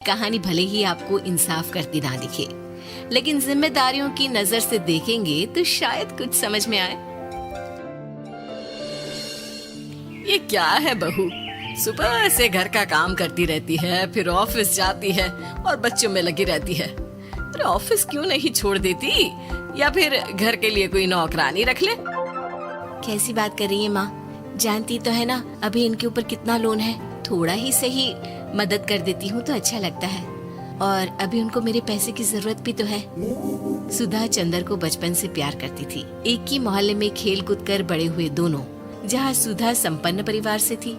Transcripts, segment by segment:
कहानी भले ही आपको इंसाफ करती ना दिखे, लेकिन जिम्मेदारियों की नजर से देखेंगे तो शायद कुछ समझ में आए। ये क्या है बहू, सुबह से घर का काम करती रहती है, फिर ऑफिस जाती है और बच्चों में लगी रहती है। अरे ऑफिस क्यों नहीं छोड़ देती, या फिर घर के लिए कोई नौकरानी रख ले। कैसी बात कर रही है माँ? जानती तो है ना अभी इनके ऊपर कितना लोन है। थोड़ा ही सही मदद कर देती हूँ तो अच्छा लगता है, और अभी उनको मेरे पैसे की जरूरत भी तो है। सुधा चंदर को बचपन से प्यार करती थी। एक ही मोहल्ले में खेल कूद कर बड़े हुए दोनों। जहाँ सुधा संपन्न परिवार से थी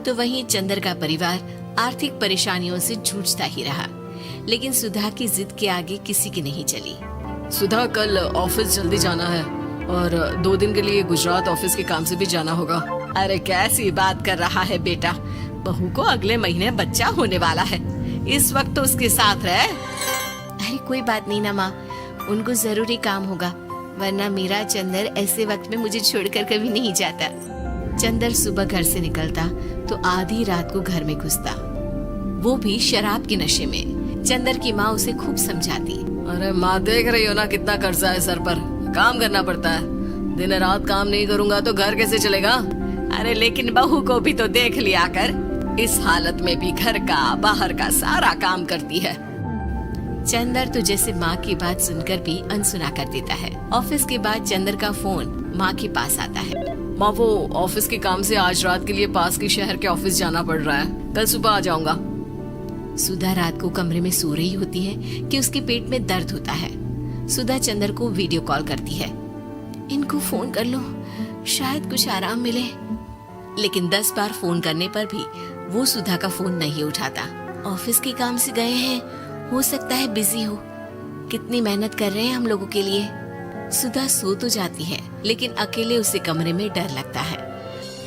तो वहीं चंदर का परिवार आर्थिक परेशानियों से जूझता ही रहा। लेकिन सुधा की जिद के आगे किसी की नहीं चली। सुधा, कल ऑफिस जल्दी जाना है और 2 दिन के लिए गुजरात ऑफिस के काम से भी जाना होगा। अरे कैसी बात कर रहा है बेटा, बहू को अगले महीने बच्चा होने वाला है, इस वक्त तो उसके साथ रहे। अरे कोई बात नहीं ना माँ, उनको जरूरी काम होगा, वरना मेरा चंदर ऐसे वक्त में मुझे छोड़कर कभी नहीं जाता। चंदर सुबह घर से निकलता तो आधी रात को घर में घुसता, वो भी शराब के नशे में। चंदर की माँ उसे खूब समझाती। अरे माँ, देख रही हो ना कितना कर्जा है सर पर, काम करना पड़ता है। दिन रात काम नहीं करूँगा तो घर कैसे चलेगा। अरे लेकिन बहू को भी तो देख लिया कर, इस हालत में भी घर का बाहर का सारा काम करती है। चंदर तो जैसे माँ की बात सुनकर भी अनसुना कर देता है। ऑफिस के बाद चंदर का फोन माँ के पास आता है। माँ, वो ऑफिस के काम से आज रात के लिए पास के शहर के ऑफिस जाना पड़ रहा है, कल सुबह आ जाऊंगा। सुधा रात को कमरे में सो रही होती है कि उसके पेट में दर्द होता है। सुधा चंदर को वीडियो कॉल करती है। इनको फोन कर लो, शायद कुछ आराम मिले। लेकिन 10 बार फोन करने पर भी वो सुधा का फोन नहीं उठाता। ऑफिस के काम से गए हैं, हो सकता है बिजी हो। कितनी मेहनत कर रहे हैं हम लोगों के लिए। सुधा सो तो जाती है, लेकिन अकेले उसे कमरे में डर लगता है।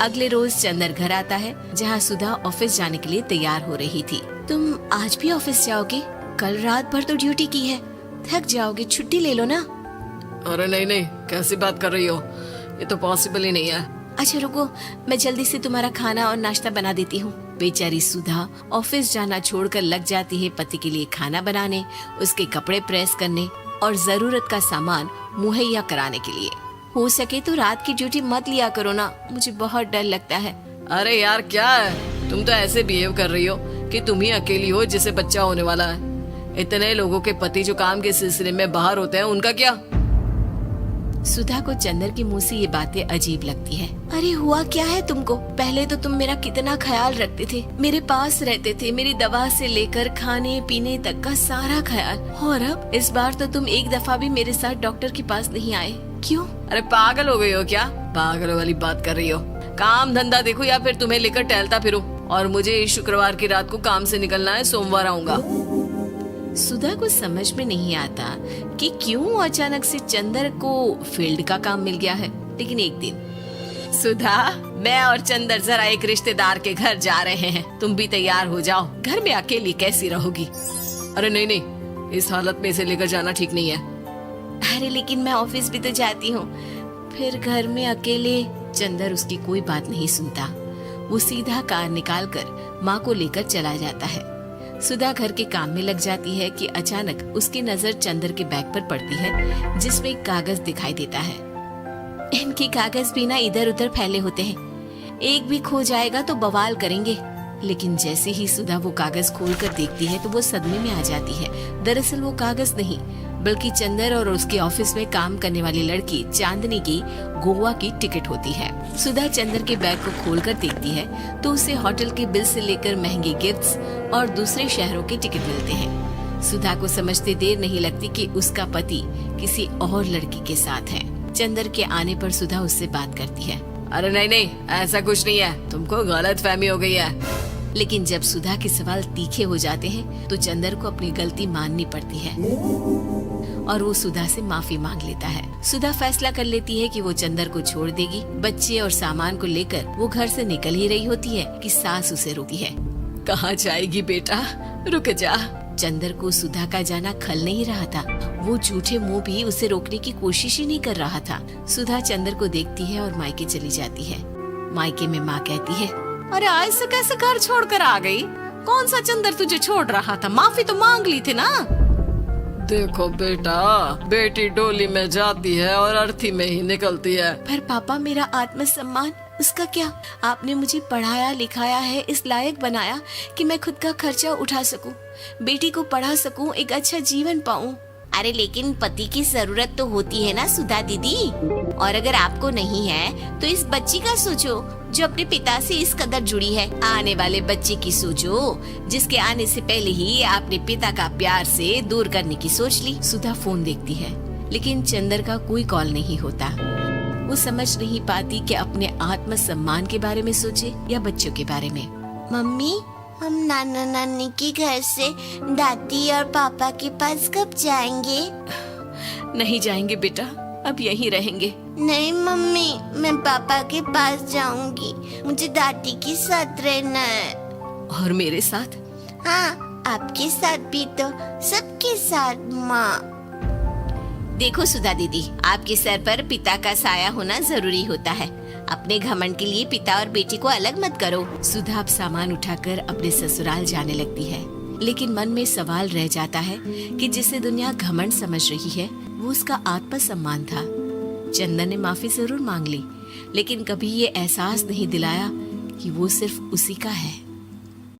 अगले रोज चंदर घर आता है, जहाँ सुधा ऑफिस जाने के लिए तैयार हो रही थी। तुम आज भी ऑफिस जाओगे? कल रात भर तो ड्यूटी की है, थक जाओगे, छुट्टी ले लो ना। अरे नहीं नहीं, कैसी बात कर रही हो, ये तो पॉसिबल ही नहीं है। अच्छा रुको, मैं जल्दी से तुम्हारा खाना और नाश्ता बना देती हूँ। बेचारी सुधा ऑफिस जाना छोड़कर लग जाती है पति के लिए खाना बनाने, उसके कपड़े प्रेस करने और जरूरत का सामान मुहैया कराने के लिए। हो सके तो रात की ड्यूटी मत लिया करो ना, मुझे बहुत डर लगता है। अरे यार क्या है, तुम तो ऐसे बिहेव कर रही हो कि तुम ही अकेली हो जिसे बच्चा होने वाला है। इतने लोगों के पति जो काम के सिलसिले में बाहर होते हैं, उनका क्या? सुधा को चंदर के मुंह से ये बातें अजीब लगती है। अरे हुआ क्या है तुमको? पहले तो तुम मेरा कितना ख्याल रखते थे, मेरे पास रहते थे, मेरी दवा से लेकर खाने पीने तक का सारा ख्याल। और अब इस बार तो तुम एक दफा भी मेरे साथ डॉक्टर के पास नहीं आए, क्यों? अरे पागल हो गई हो क्या? पागल वाली बात कर रही हो। काम धंधा देखो या फिर तुम्हें लेकर टहलता फिरो। और मुझे शुक्रवार की रात को काम से निकलना है, सोमवार आऊंगा। सुधा को समझ में नहीं आता कि क्यों अचानक से चंदर को फील्ड का काम मिल गया है। लेकिन एक दिन, सुधा, मैं और चंदर जरा एक रिश्तेदार के घर जा रहे हैं, तुम भी तैयार हो जाओ, घर में अकेली कैसी रहोगी। अरे नहीं नहीं, इस हालत में इसे लेकर जाना ठीक नहीं है। अरे लेकिन मैं ऑफिस भी तो जाती हूँ, फिर घर में अकेले। चंदर उसकी कोई बात नहीं सुनता। वो सीधा कार निकाल कर माँ को लेकर चला जाता है। सुधा घर के काम में लग जाती है कि अचानक उसकी नजर चंदर के बैग पर पड़ती है, जिसमें एक कागज दिखाई देता है। इनके कागज भी ना इधर उधर फैले होते हैं, एक भी खो जाएगा तो बवाल करेंगे। लेकिन जैसे ही सुधा वो कागज खोलकर देखती है तो वो सदमे में आ जाती है। दरअसल वो कागज नहीं, बल्कि चंदर और उसके ऑफिस में काम करने वाली लड़की चांदनी की गोवा की टिकट होती है। सुधा चंदर के बैग को खोलकर देखती है तो उसे होटल के बिल से लेकर महंगे गिफ्ट्स और दूसरे शहरों के टिकट मिलते हैं। सुधा को समझते देर नहीं लगती कि उसका पति किसी और लड़की के साथ है। चंदर के आने पर सुधा उससे बात करती है। अरे नहीं नहीं, ऐसा कुछ नहीं है, तुमको गलत फहमी हो गई है। लेकिन जब सुधा के सवाल तीखे हो जाते हैं तो चंदर को अपनी गलती माननी पड़ती है और वो सुधा से माफी मांग लेता है। सुधा फैसला कर लेती है कि वो चंदर को छोड़ देगी। बच्चे और सामान को लेकर वो घर से निकल ही रही होती है कि सास उसे रोकती है। कहाँ जाएगी बेटा, रुक जा। चंदर को सुधा का जाना खल नहीं रहा था। वो झूठे मुंह भी उसे रोकने की कोशिश ही नहीं कर रहा था। सुधा चंदर को देखती है और मायके चली जाती है। मायके में माँ कहती है, अरे आज से कैसे घर छोड़कर आ गई? कौन सा चंदर तुझे छोड़ रहा था? माफी तो मांग ली थी ना। देखो बेटा, बेटी डोली में जाती है और अर्थी में ही निकलती है। पर पापा, मेरा आत्मसम्मान, उसका क्या? आपने मुझे पढ़ाया लिखाया है, इस लायक बनाया कि मैं खुद का खर्चा उठा सकूं, बेटी को पढ़ा सकूं, एक अच्छा जीवन पाऊं। अरे लेकिन पति की जरूरत तो होती है ना सुधा दीदी, और अगर आपको नहीं है तो इस बच्ची का सोचो जो अपने पिता से इस कदर जुड़ी है। आने वाले बच्चे की सोचो जिसके आने से पहले ही आपने पिता का प्यार से दूर करने की सोच ली। सुधा फोन देखती है लेकिन चंदर का कोई कॉल नहीं होता। वो समझ नहीं पाती कि अपने आत्मसम्मान के बारे में सोचे या बच्चों के बारे में। मम्मी, हम नाना नानी के घर से दादी और पापा के पास कब जाएंगे? नहीं जाएंगे बेटा, अब यहीं रहेंगे। नहीं मम्मी, मैं पापा के पास जाऊंगी, मुझे दादी के साथ रहना है। और मेरे साथ? हाँ, आपके साथ भी तो, सबके साथ माँ। देखो सुधा दीदी, आपके सर पर पिता का साया होना जरूरी होता है। अपने घमंड के लिए पिता और बेटी को अलग मत करो। सुधा अब सामान उठाकर अपने ससुराल जाने लगती है, लेकिन मन में सवाल रह जाता है कि जिसे दुनिया घमंड समझ रही है वो उसका आत्मसम्मान था। चंदन ने माफी जरूर मांग ली, लेकिन कभी ये एहसास नहीं दिलाया कि वो सिर्फ उसी का है।